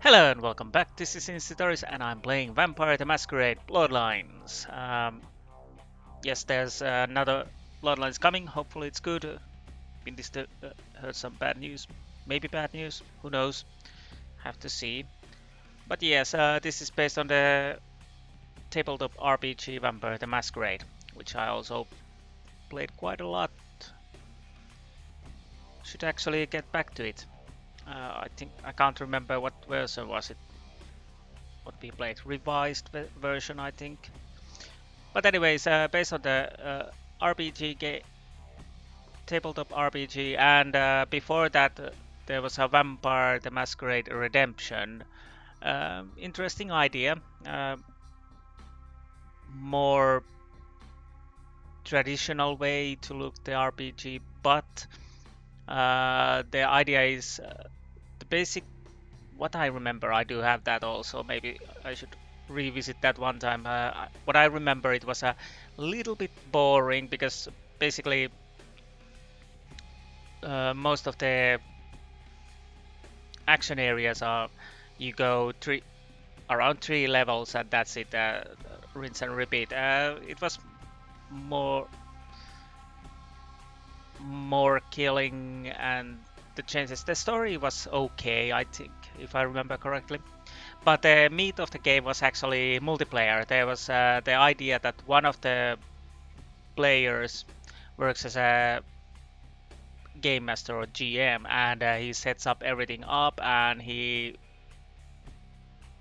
Hello and welcome back. This is Insti and I'm playing Vampire the Masquerade Bloodlines. Yes, there's another Bloodlines coming. Hopefully it's good. Been heard some bad news. Maybe bad news. Who knows? Have to see. But yes, this is based on the tabletop RPG Vampire the Masquerade, which I also played quite a lot. Should actually get back to it. I think I can't remember what version was it. What we played, revised version, I think. But anyways, based on the RPG game, tabletop RPG, and before that there was a Vampire the Masquerade Redemption. Interesting idea, more traditional way to look the RPG, but the idea is the basic. What I remember, I do have that also. Maybe I should revisit that one time. What I remember, it was a little bit boring because basically most of the action areas are you go around 3 levels and that's it. Rinse and repeat. It was more killing and the changes. The story was okay, I think, if I remember correctly. But the meat of the game was actually multiplayer. There was the idea that one of the players works as a game master or GM, and he sets up everything up, and he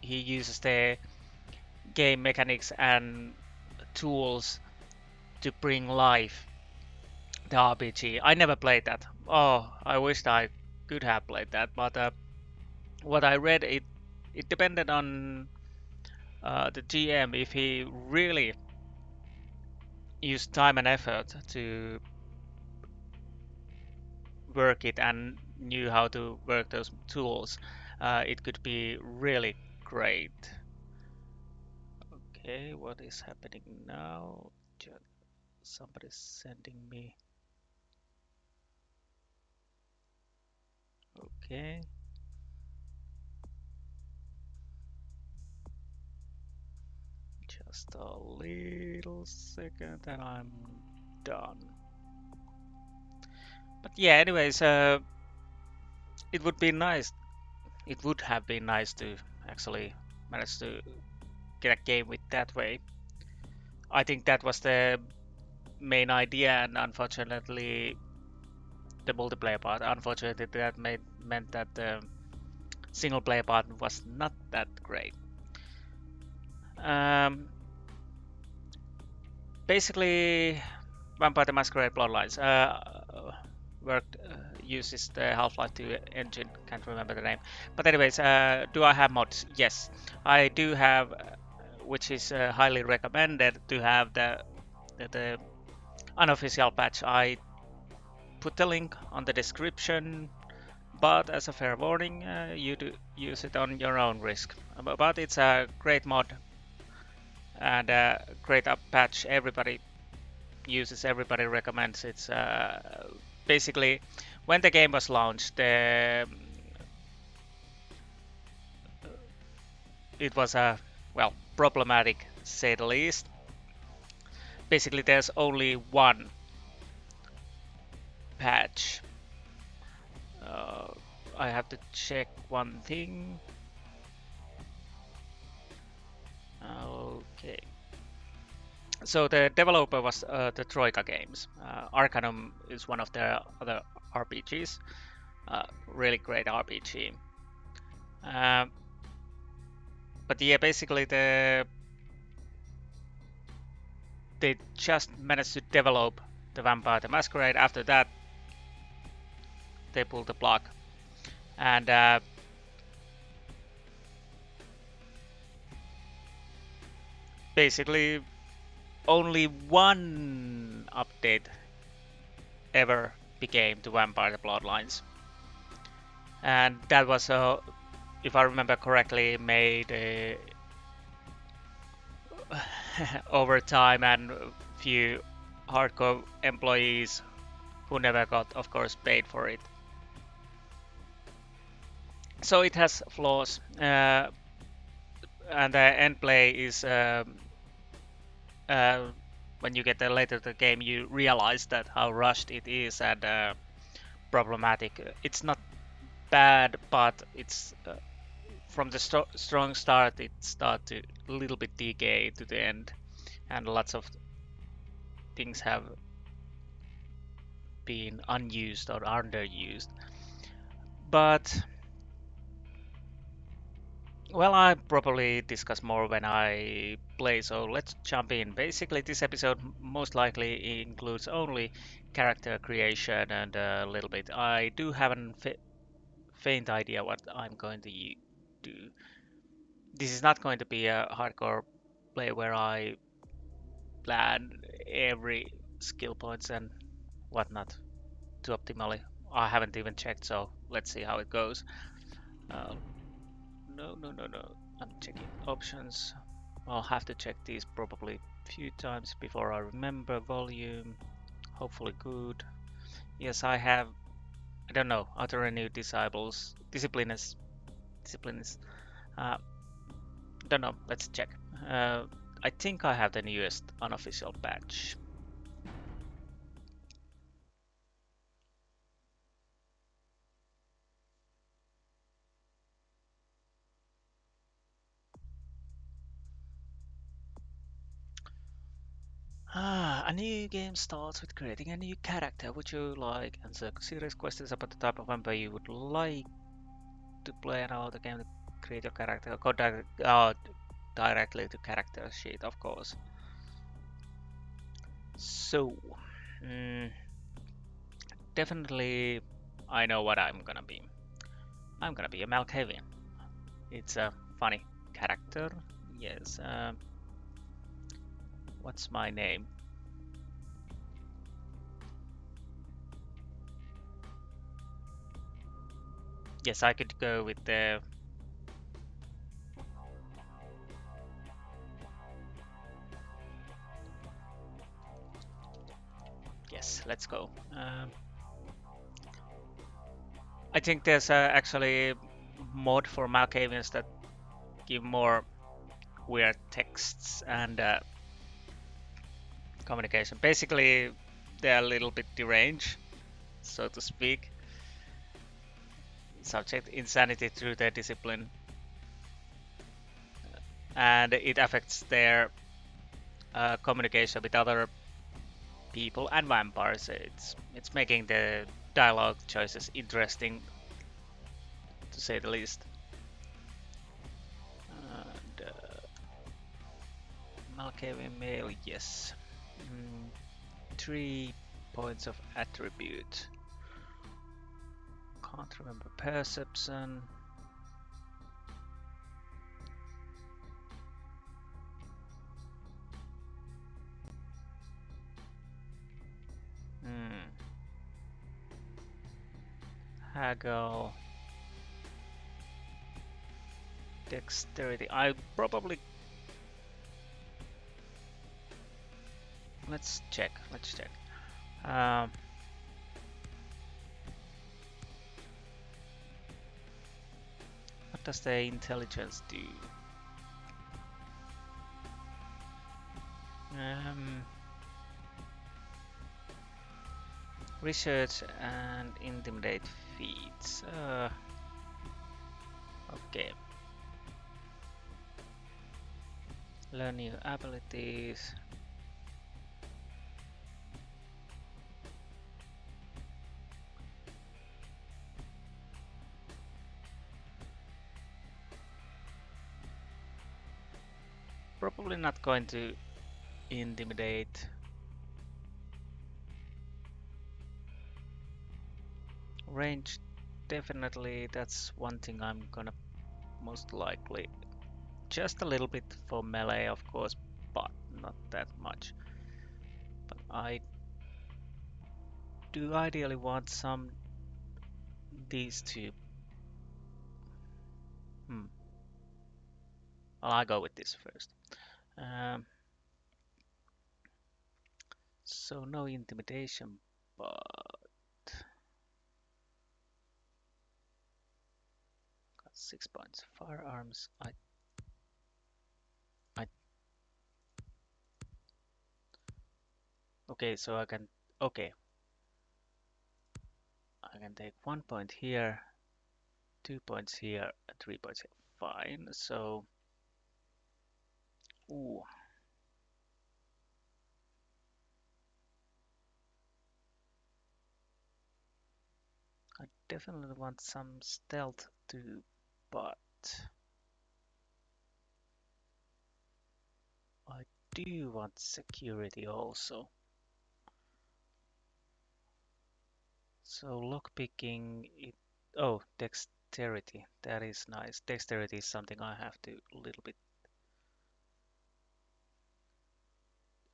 uses the game mechanics and tools to bring life the RPG. I never played that. Oh, I wished I could have played that, but what I read, it depended on the GM if he really used time and effort to work it and knew how to work those tools. It could be really great. Okay, what is happening now? Somebody's sending me. Okay. Just a little second and I'm done. But yeah, anyways, it would be nice. It would have been nice to actually manage to get a game with that way. I think that was the main idea, and unfortunately, the multiplayer part. Unfortunately, that meant that the single player part was not that great. Um, Basically, Vampire the Masquerade Bloodlines uses the Half-Life 2 engine. Can't remember the name. But anyways, do I have mods? Yes, I do have, which is highly recommended to have the unofficial patch. I put the link on the description, but as a fair warning, you do use it on your own risk. But it's a great mod and a great up patch. Everybody uses, everybody recommends. It's basically when the game was launched, it was a problematic, to say the least. Basically, there's only one patch. Uh, I have to check one thing. Okay. So the developer was the Troika Games. Arcanum is one of their other RPGs. Really great RPG. But yeah, basically they just managed to develop the Vampire the Masquerade. After that, they pulled the plug, and basically only one update ever became to Vampire the Bloodlines, and that was if I remember correctly, made over time and a few hardcore employees who never got, of course, paid for it. So it has flaws, and the end play is uh, when you get later the game, you realize that how rushed it is and problematic. It's not bad, but it's from the strong start, it starts to a little bit decay to the end, and lots of things have been unused or underused. But well, I probably discuss more when I play, so let's jump in. Basically, this episode most likely includes only character creation and a little bit. I do have a faint idea what I'm going to do. This is not going to be a hardcore play where I plan every skill points and whatnot to optimally. I haven't even checked, so let's see how it goes. Uh, no, no, no, no. I'm checking options. I'll have to check these probably a few times before I remember. Volume, hopefully good. Yes, I have. I don't know. Auto renew disables. Discipline is. Uh, don't know. Let's check. I think I have the newest unofficial patch. A new game starts with creating a new character. Would you like answer serious questions about the type of vampire you would like to play and how the game to create your character? Go directly to character sheet, of course. So, mm, definitely, I know what I'm gonna be. I'm gonna be a malkavian. It's a funny character. Yes. What's my name? Yes, I could go with the. Yes, let's go. I think there's actually mod for malkavians that give more weird texts and communication. Basically, they're a little bit deranged, so to speak. Subject insanity through their discipline, and it affects their communication with other people and vampires. It's making the dialogue choices interesting, to say the least. And, Malkavian male, yes. 3 points of attribute. Can't remember perception. Hmm. Haggle. Dexterity. I probably. Let's check. Let's check. Um, what does the intelligence do? Um, research and intimidate feats. Okay. Learn new abilities. Probably not going to intimidate. Range, definitely. That's one thing I'm gonna most likely. Just a little bit for melee, of course, but not that much. But I do ideally want some these two. Hmm. Well, I'll go with this first. Um, so no intimidation, but 6 points. Firearms. I. Okay, so I can. Okay, I can take 1 point here, 2 points here, 3 points here. Fine. So. Ooh. I definitely want some stealth too, but I do want security also. So lockpicking, oh, dexterity, that is nice. Dexterity is something I have to a little bit.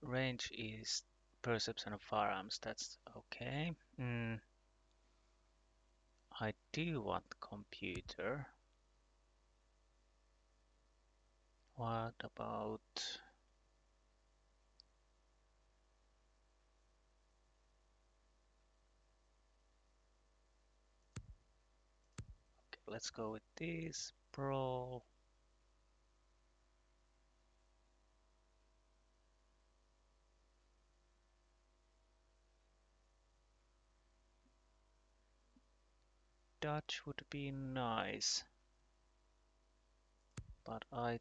Range is perception of firearms, that's okay. I do want computer. What about... Okay, let's go with this. Brawl. Dodge would be nice. But I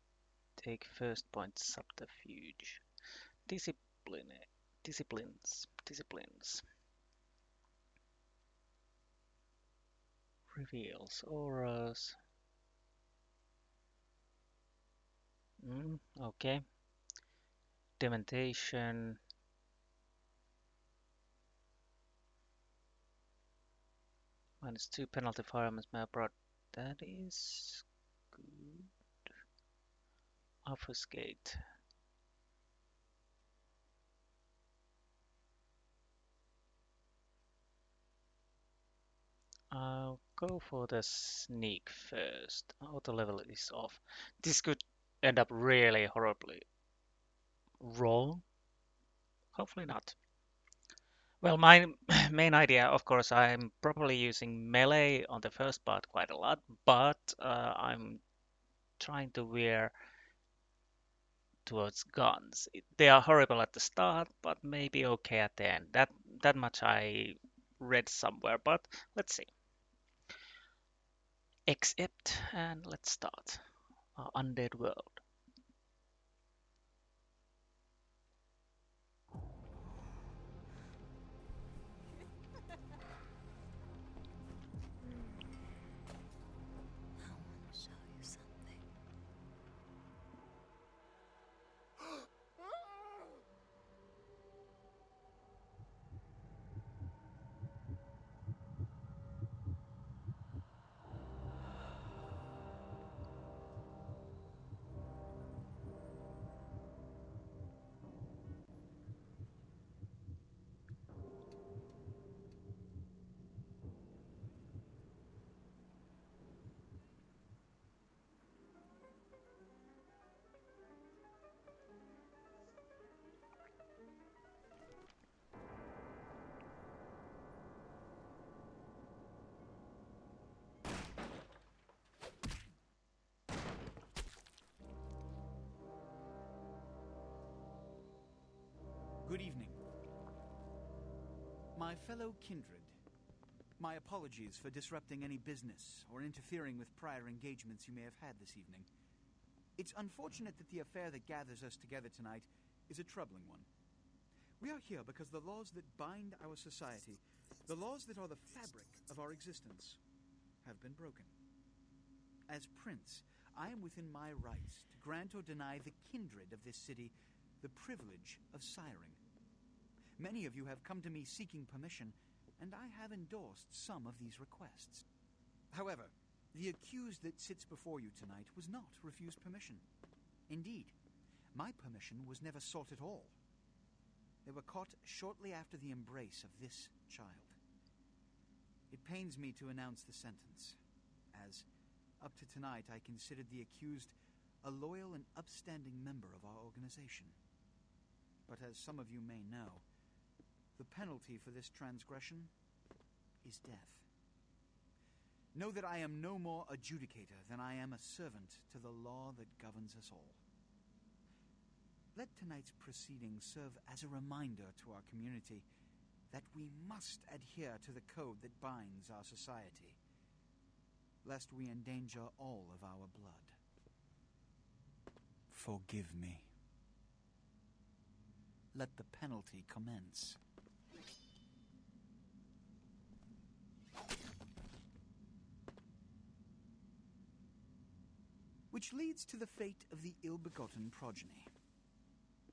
take first point subterfuge. Discipline. Disciplines. Reveals. Auras. Okay. Dementation. -2 penalty firearms may abroad. That is good. Obfuscate. I'll go for the sneak first. Auto level is off. This could end up really horribly wrong. Hopefully not. Well, my main idea, of course, I'm probably using melee on the first part quite a lot, but I'm trying to veer towards guns. They are horrible at the start, but maybe okay at the end. That much I read somewhere, but let's see. Accept and let's start. Undead world. Good evening. My fellow kindred, my apologies for disrupting any business or interfering with prior engagements you may have had this evening. It's unfortunate that the affair that gathers us together tonight is a troubling one. We are here because the laws that bind our society, the laws that are the fabric of our existence, have been broken. As Prince, I am within my rights to grant or deny the kindred of this city the privilege of siring. Many of you have come to me seeking permission, and I have endorsed some of these requests. However, the accused that sits before you tonight was not refused permission. Indeed, my permission was never sought at all. They were caught shortly after the embrace of this child. It pains me to announce the sentence, as up to tonight I considered the accused a loyal and upstanding member of our organization. But as some of you may know, the penalty for this transgression is death. Know that I am no more adjudicator than I am a servant to the law that governs us all. Let tonight's proceedings serve as a reminder to our community that we must adhere to the code that binds our society, lest we endanger all of our blood. Forgive me. Let the penalty commence. Which leads to the fate of the ill-begotten progeny.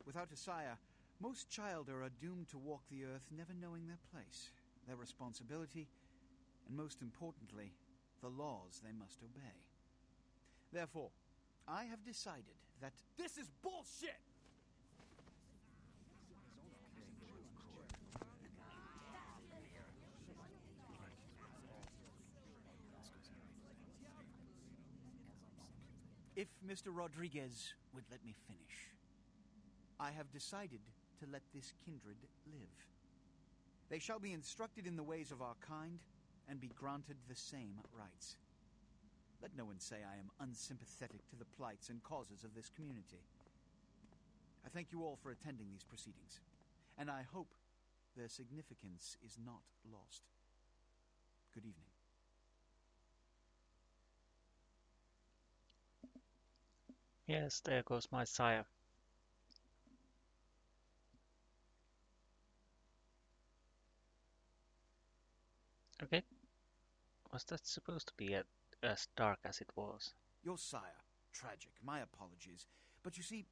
Without a sire, most childer are doomed to walk the earth never knowing their place, their responsibility, and most importantly, the laws they must obey. Therefore, I have decided that This is bullshit! if Mr. Rodriguez would let me finish, I have decided to let this kindred live. They shall be instructed in the ways of our kind and be granted the same rights. Let no one say I am unsympathetic to the plights and causes of this community. I thank you all for attending these proceedings, and I hope their significance is not lost. Good evening. Yes, there goes my sire. Okay, was that supposed to be as dark as it was? Your sire, tragic, my apologies. But you see,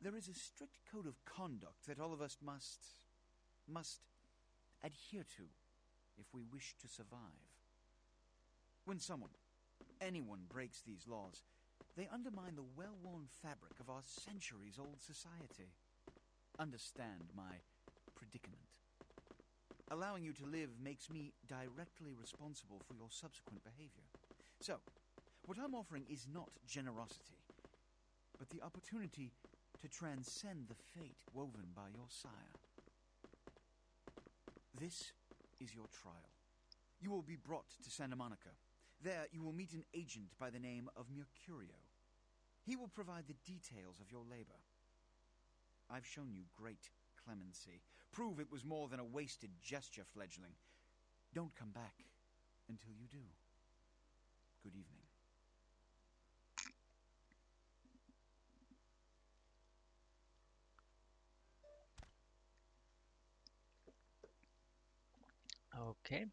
there is a strict code of conduct that all of us must adhere to if we wish to survive. When anyone breaks these laws, they undermine the well-worn fabric of our centuries-old society. Understand my predicament. Allowing you to live makes me directly responsible for your subsequent behavior. So, what I'm offering is not generosity, but the opportunity to transcend the fate woven by your sire. This is your trial. You will be brought to Santa Monica. There you will meet an agent by the name of Mercurio. He will provide the details of your labor. I've shown you great clemency. Prove it was more than a wasted gesture, fledgling. Don't come back until you do. Good evening. Okay.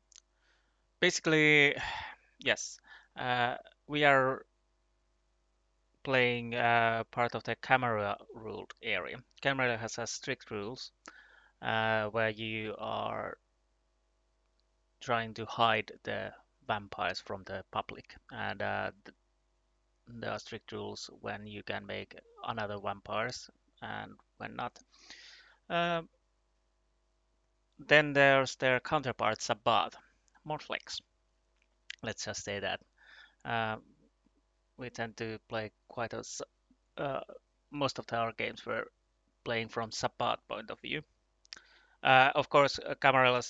Basically, yes. Uh, we are playing part of the camera ruled area. Camera has strict rules where you are trying to hide the vampires from the public, and there are strict rules when you can make another vampires and when not. Um then there's their counterpart Sabbath, more flex. Let's just say that. Um we tend to play quite uh, most of our games were playing from Sabbath point of view. Of course, Camarilla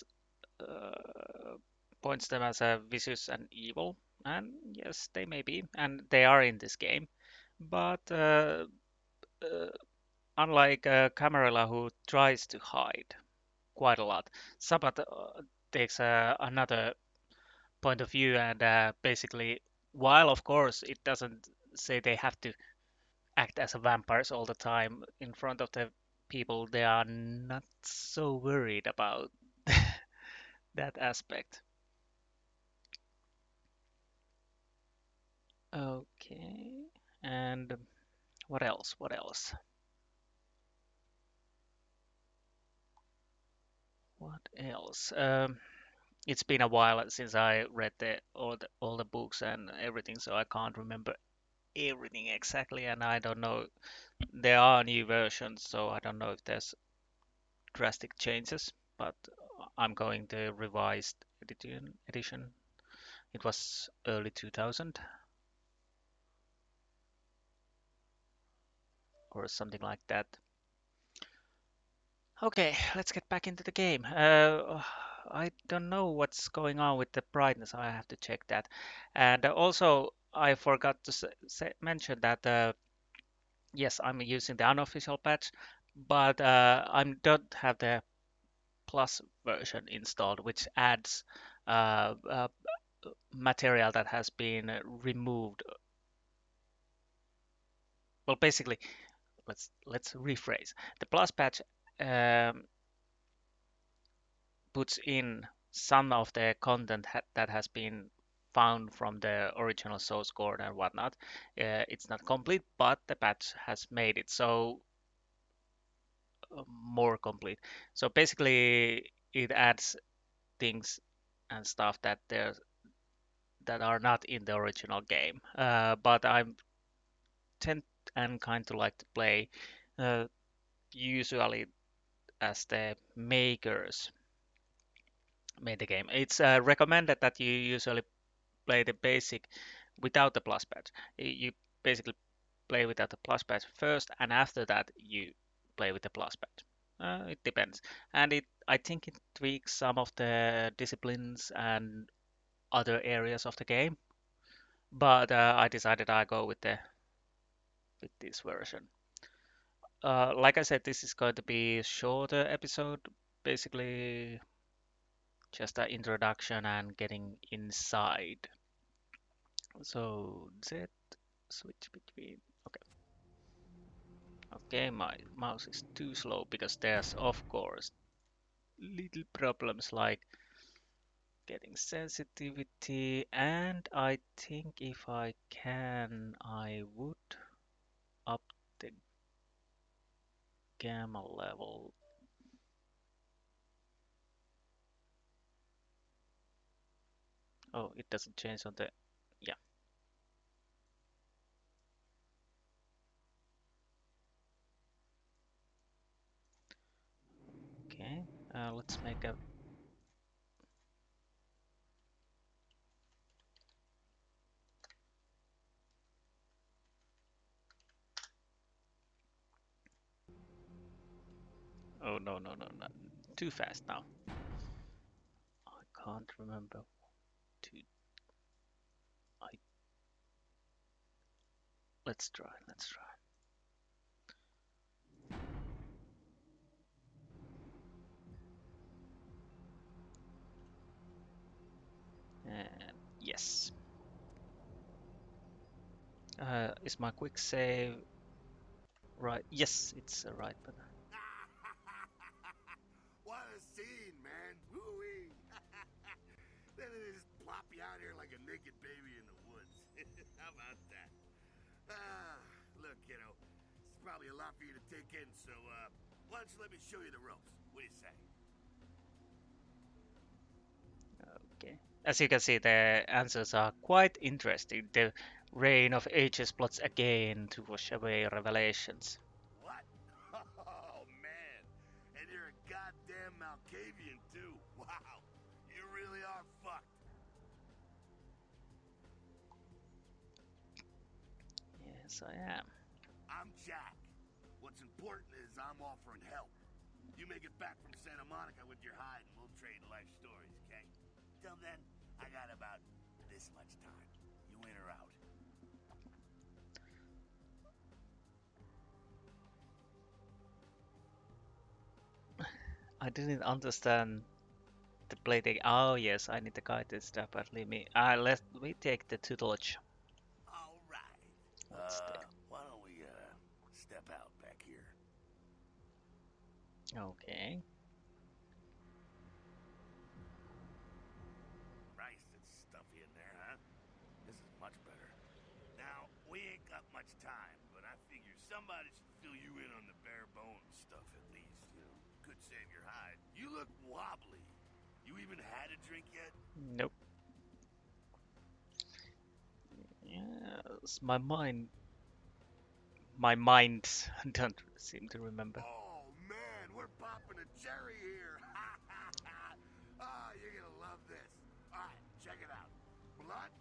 points them as a vicious and evil, and yes, they may be, and they are in this game. But uh, unlike Camarilla, who tries to hide quite a lot, Sabbath takes another point of view, and basically, while of course it doesn't say they have to act as vampires all the time in front of the people, they are not so worried about that aspect. Okay, and what else? What else? What else? It's been a while since I read all the books and everything, so I can't remember everything exactly, and I don't know. There are new versions, so I don't know if there's drastic changes, but I'm going to revised edition. It was early 2000 or something like that. Okay, let's get back into the game. I don't know what's going on with the brightness. I have to check that. And also, I forgot to mention that yes, I'm using the unofficial patch, but I don't have the Plus version installed, which adds material that has been removed. Well, basically, let's rephrase. The Plus patch um, puts in some of the content that has been found from the original source code and whatnot. It's not complete, but the patch has made it so more complete. So basically, it adds things and stuff that are not in the original game. But I tend and kind to like to play uh, usually as the makers made the game. It's recommended that you usually play the basic without the plus patch. You basically play without the plus patch first, and after that you play with the plus patch. It depends, and I think it tweaks some of the disciplines and other areas of the game. But I decided I go with this version. Like I said, this is going to be a shorter episode, basically just an introduction and getting inside. So Z switch between. Okay, okay, my mouse is too slow because there's of course little problems like getting sensitivity, and I think if I can, I would up the gamma level. Oh, it doesn't change on the, yeah. Okay, let's make a, oh no, no, no, not too fast now. I can't remember to, I, let's try. And yes. Is my quick save right? Yes, it's right button. What a scene, man. Woo-wee. Then they just plop you out here like a naked baby in the woods. How about that? Look, kiddo. It's probably a lot for you to take in, so, why don't you let me show you the ropes? What do you say? Okay. As you can see, the answers are quite interesting. The reign of ages plots again to wash away revelations. What? Oh, man. And you're a goddamn Malkavian, too. Wow. You really are fucked. Yes, I am. I'm Jack. What's important is I'm offering help. You make it back from Santa Monica with your hide and we'll trade life stories, okay? Till then, I got about this much time. You in or out? I didn't understand the blading. Oh yes, I need the guided step, but leave me. Let me take the tutelage. All right. What's the? Why don't we, step out back here? Okay. Christ, it's stuffy in there, huh? This is much better. Now, we ain't got much time, but I figure somebody should fill you in on the bare bones stuff at least, you know. Could save your hide. You look wobbly. You even had a drink yet? Nope. Yes, my mind don't seem to remember. Oh, man, we're popping a cherry here. Ah, you're gonna love this. All right, check it out. Blood,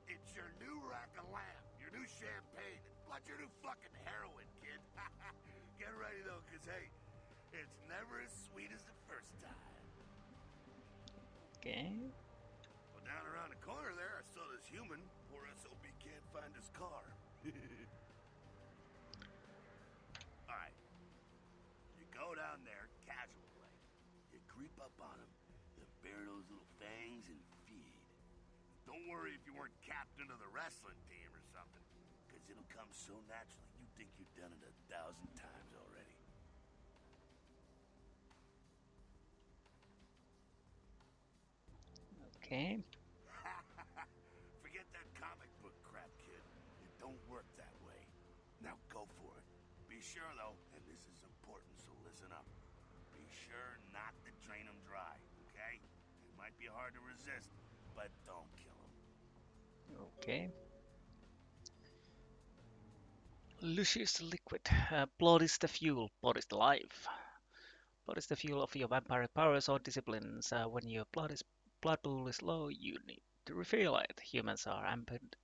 it's your new rack of lamb, your new champagne, plus your new fucking heroin, kid. Get ready, though, because, hey, it's never as sweet as the first time. Okay. Well, down around the corner there, I saw this human. Poor SOB can't find his car. Alright. You go down there, casual like. You creep up on him, then bare those little fangs and feed. Don't worry if you weren't captain of the wrestling team or something, because it'll come so naturally you think you've done it 1,000 times already. Okay. Forget that comic book crap, kid. It don't work that way. Now go for it. Be sure, though, and this is important, so listen up. Be sure not to drain them dry, okay? It might be hard to resist, but don't kill them. Okay. Luscious liquid. Blood is the fuel. Blood is the life. Blood is the fuel of your vampiric powers or disciplines. When your blood pool is low, you need to refill it. Humans are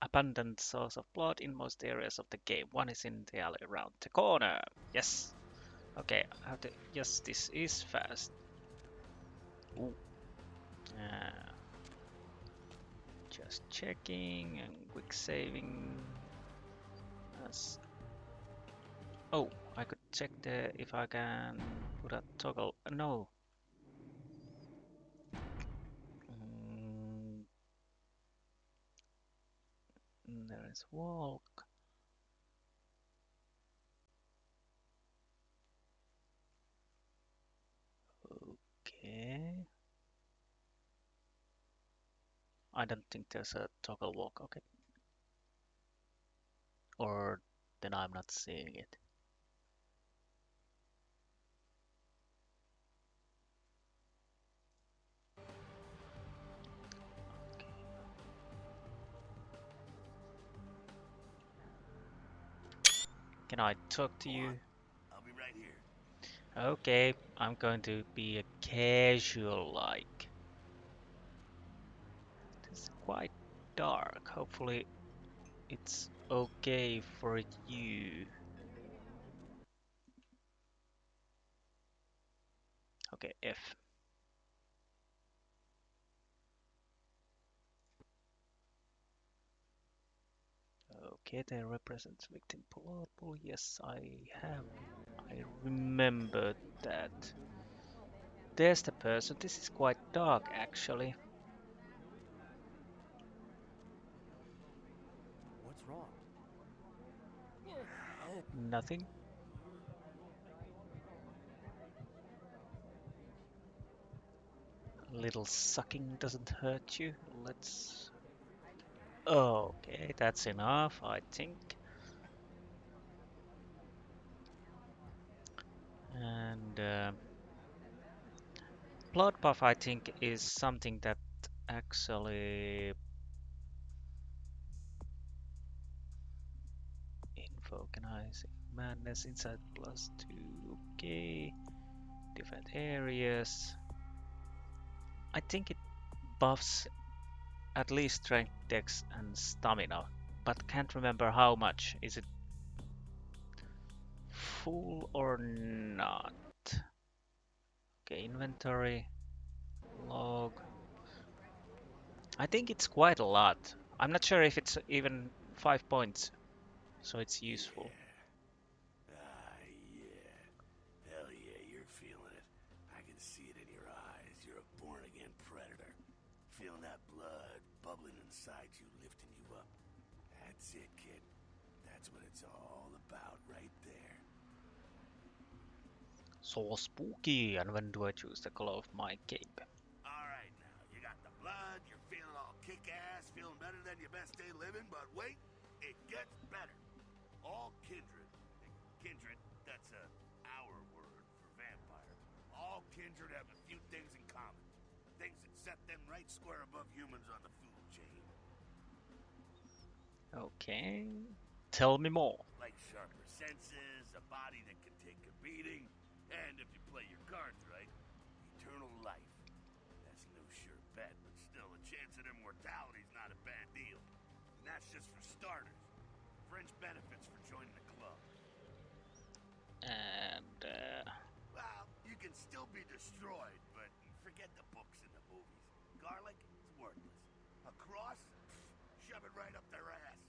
abundant source of blood in most areas of the game. One is in the alley around the corner. Yes. Okay, I have to. Yes, this is fast. Ooh. Uh, just checking and quick saving. As oh, I could check if I can put a toggle. No. Mm, there is walk. Okay. I don't think there's a toggle walk. Okay. Or then I'm not seeing it. Can I talk to Go on. you? I'll be right here. Okay, I'm going to be a casual like. It's quite dark. Hopefully it's okay for you. Okay, F. Okay, that represents victim blood pool. Yes, I have. I remember that. There's the person. This is quite dark actually. What's wrong? Nothing. Little sucking doesn't hurt you. Let's. Okay, that's enough, I think. And blood buff, I think, is something that actually info. Can I see madness inside +2? Okay, different areas. I think it buffs at least strength, dex, and stamina, but can't remember how much. Is it full or not? Okay, inventory, log. I think it's quite a lot. I'm not sure if it's even 5 points, so it's useful. Yeah. Yeah. Hell yeah, you're feeling it. I can see it in your eyes. You're a born-again predator. Feeling that blood bubbling inside you, lifting you up. That's it, kid. That's what it's all about right there. So spooky, and when do I choose the color of my cape? Alright now, you got the blood, you're feeling all kick-ass, feeling better than your best day living, but wait, it gets better. All kindred, that's our word for vampire. All kindred have a few things in common. Things that set them right square above humans on the food chain. Okay, tell me more. Like sharper senses, a body that can take a beating, and if you play your cards right, eternal life. That's no sure bet, but still, a chance at immortality's not a bad deal. And that's just for starters. Fringe benefits for joining the club. And Well, you can still be destroyed, but forget the books and the movies. garlic? It's worthless. A cross? Shove it right up their ass.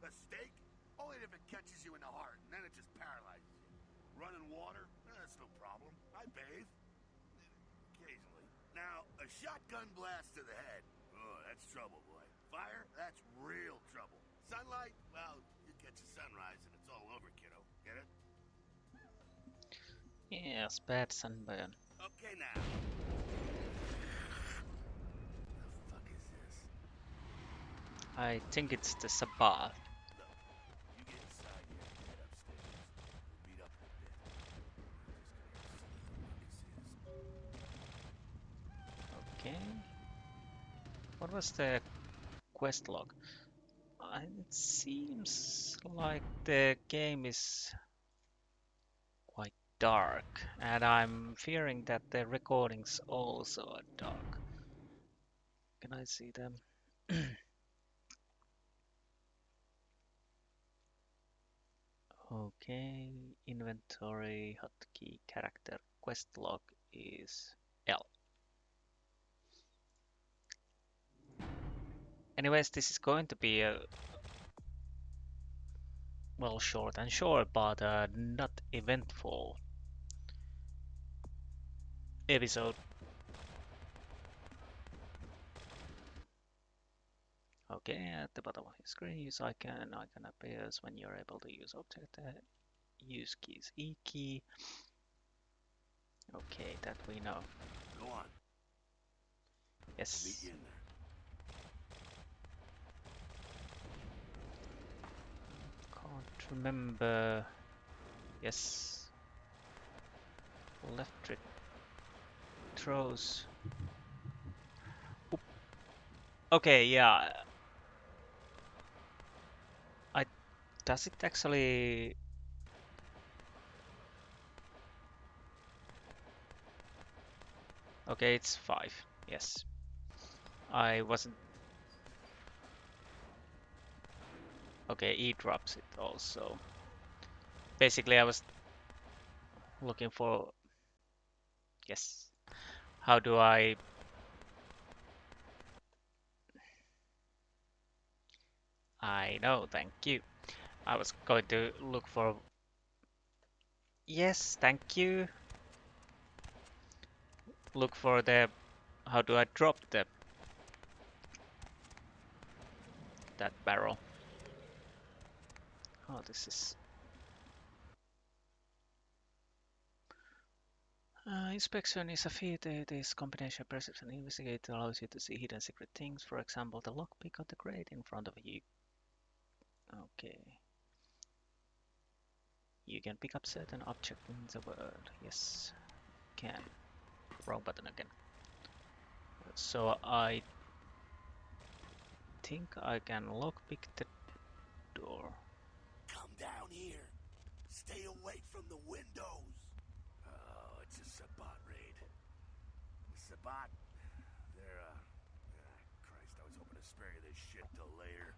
A steak? Only if it catches you in the heart, and then it just paralyzes you. Running water? That's no problem. I bathe. Occasionally. Now, a shotgun blast to the head. Oh, that's trouble, boy. Fire? That's real trouble. Sunlight? Well, you catch a sunrise and it's all over, kiddo. Get it? Yes, bad sunburn. Okay, now. The fuck is this? I think it's the Sabbath. Look, you get inside here and head upstairs. We'll meet up in a bit. I'm just gonna see what this is. Okay. What was the quest log? It seems like the game is quite dark, and I'm fearing that the recordings also are dark. Can I see them? Okay, inventory, hotkey, character, quest log is L. Anyways, this is going to be a well, short and short, but not eventful episode. Okay, at the bottom of your screen, use icon. Icon appears when you're able to use object. Use keys E key. Okay, that we know. Go on. Yes. Meet you in there. Can't remember. Yes. Left trip throws. Oop. Okay, yeah. Does it actually? Okay, it's 5. Yes. I wasn't. Okay, E drops it also. Basically, I was looking for. Yes. How do I? I know, thank you. I was going to look for. Yes, thank you. Look for the. How do I drop that barrel? Oh, this is. Inspection is a feat. It is combination of perception and investigate. It allows you to see hidden secret things. For example, the lockpick on the crate in front of you. Okay. You can pick up certain object in the world. Yes, can. Wrong button again. So I think I can lockpick the door. Come down here. Stay away from the windows. Oh, it's a Sabbat raid. The Sabbat, they're, Christ, I was hoping to spare you this shit till later.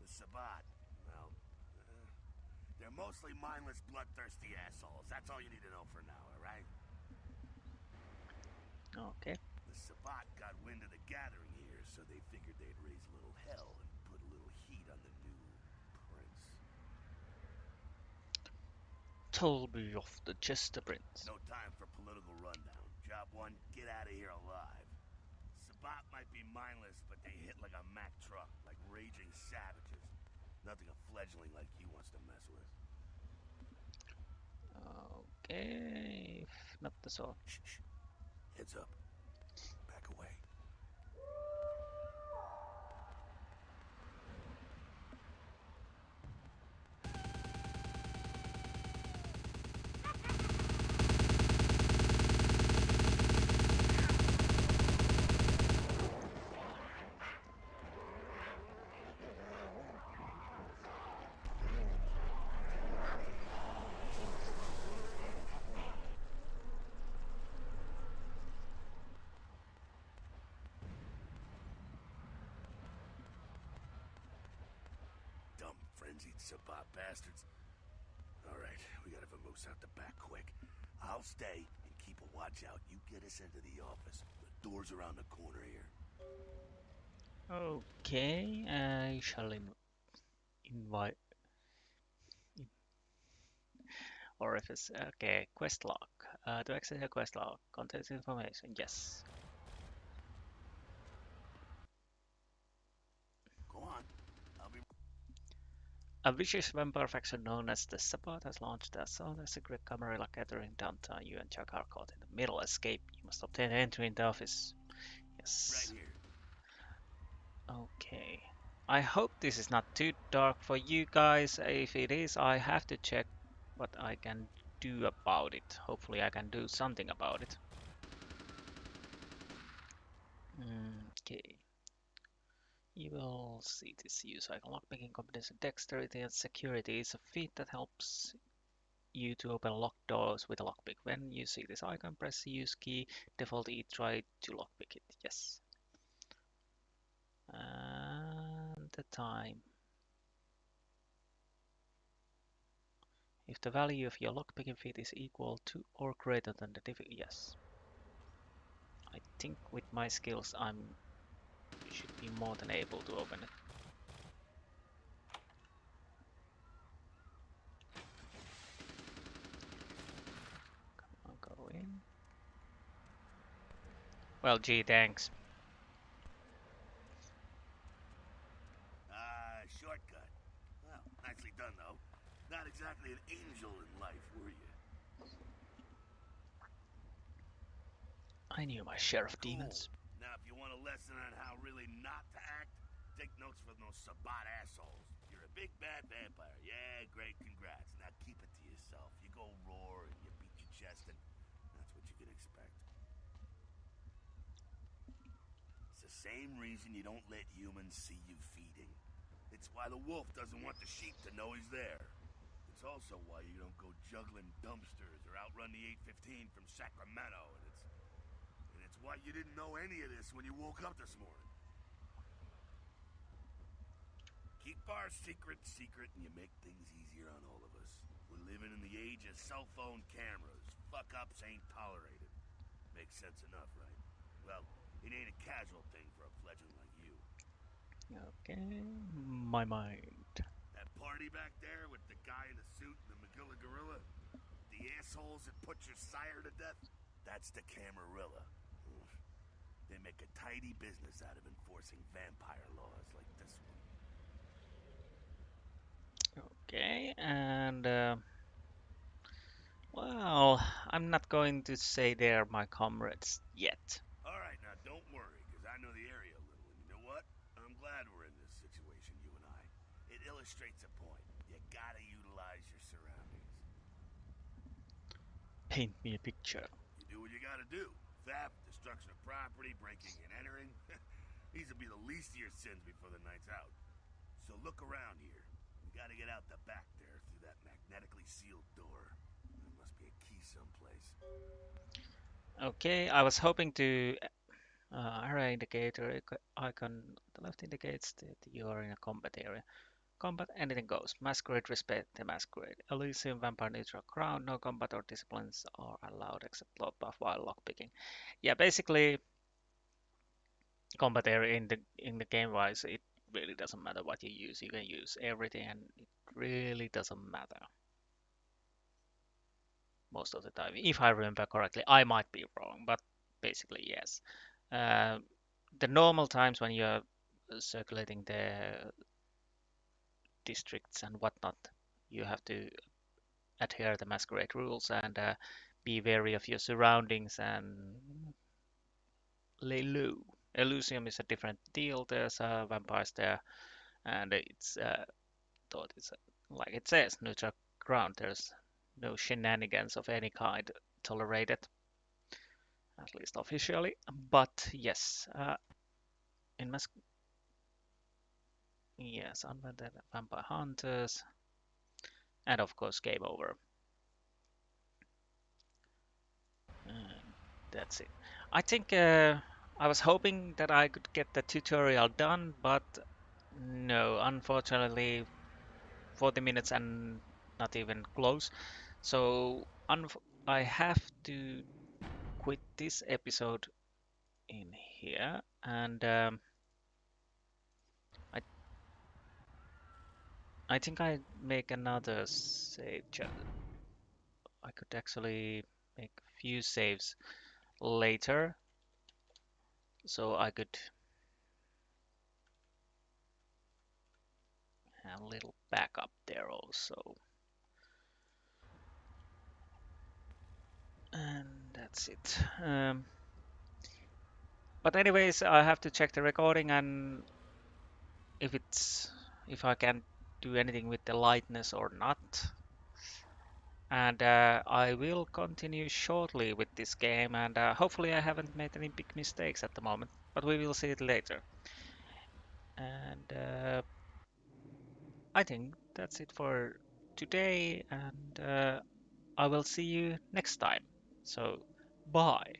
The Sabbat, well, they're mostly mindless, bloodthirsty assholes. That's all you need to know for now, alright? Okay. The Sabbat got wind of the gathering here, so they figured they'd raise a little hell and put a little heat on the new prince. Told me of the Jester Prince. No time for political rundown. Job 1, get out of here alive. Sabbat might be mindless, but they hit like a Mack truck, like raging savages. Nothing a fledgling like you wants to mess with. Okay, not the sword. Shh, shh. Heads up. Back away. Dumb, frenzied Sabbat bastards. Alright, we gotta vamoose out the back quick. I'll stay and keep a watch out. You get us into the office. The door's around the corner here. Okay, I shall invite orifice. Okay, quest log. To access a quest log, contains information. Yes. Go on. I'll be... A vicious vampire faction known as the Sabbath has launched a assault a secret camarilla gathering downtown. You and Chuck are caught in the middle. Escape. You must obtain entry in the office. Right Yes. here. Okay. I hope this is not too dark for you guys. If it is, I have to check what I can do about it. Hopefully I can do something about it. Okay. You will see this use icon. Lockpicking competence, dexterity, and security is a feat that helps you to open locked doors with a lockpick. When you see this icon, press the use key. Default E try to lockpick it. Yes. And the time. If the value of your lockpicking feat is equal to or greater than the difficulty, yes. I think with my skills, I'm should be more than able to open it. I'll go in. Well, gee, thanks. Shortcut. Well, nicely done, though. Not exactly an angel in life, were you? I knew my share of Cool. demons. Now, if you want a lesson on how really not to act, take notes from those Sabbat assholes. You're a big bad vampire. Yeah, great, congrats. Now keep it to yourself. You go roar and you beat your chest, and that's what you can expect. It's the same reason you don't let humans see you feeding. It's why the wolf doesn't want the sheep to know he's there. It's also why you don't go juggling dumpsters or outrun the 815 from Sacramento, and it's why you didn't know any of this when you woke up this morning. Keep our secret secret and you make things easier on all of us. We're living in the age of cell phone cameras. Fuck-ups ain't tolerated. Makes sense enough, right? Well, it ain't a casual thing for a fledgling like you. Okay, my mind. That party back there with the guy in the suit and the Magilla Gorilla? The assholes that put your sire to death? That's the Camarilla. They make a tidy business out of enforcing vampire laws like this one. Okay, and well, I'm not going to say they're my comrades yet. Alright, now don't worry, because I know the area a little, and you know what? I'm glad we're in this situation, you and I. It illustrates a point. You gotta utilize your surroundings. Paint me a picture. You do what you gotta do. Theft, destruction of property, breaking and entering. These will be the least of your sins before the night's out. So look around here. We gotta get out the back there through that magnetically sealed door. There must be a key someplace. Okay, I was hoping to array indicator icon on the left indicates that you are in a combat area. Combat, anything goes. Masquerade, respect the masquerade. Elysium, vampire, neutral ground. No combat or disciplines are allowed except bloodbath while lockpicking. Yeah, basically, combat area in the game wise, it really doesn't matter what you use. You can use everything, and it really doesn't matter most of the time. If I remember correctly, I might be wrong, but basically yes. Uh, the normal times when you're circulating the districts and whatnot, you have to adhere the masquerade rules and be wary of your surroundings and lay low. Elysium is a different deal. There's vampires there, and it's thought it's like it says neutral ground. There's no shenanigans of any kind tolerated, at least officially. But yes, in Mas yes, unwanted vampire hunters, and of course game over. And that's it. I think I was hoping that I could get the tutorial done, but no, unfortunately, 40 minutes and not even close. So I have to quit this episode in here, and I I think I make another save. I could actually make a few saves later, so I could have a little backup there also. And that's it. But anyways, I have to check the recording and if it's if I can do anything with the lightness or not. And I will continue shortly with this game, and hopefully I haven't made any big mistakes at the moment, but we will see it later. And I think that's it for today, and I will see you next time. So, bye.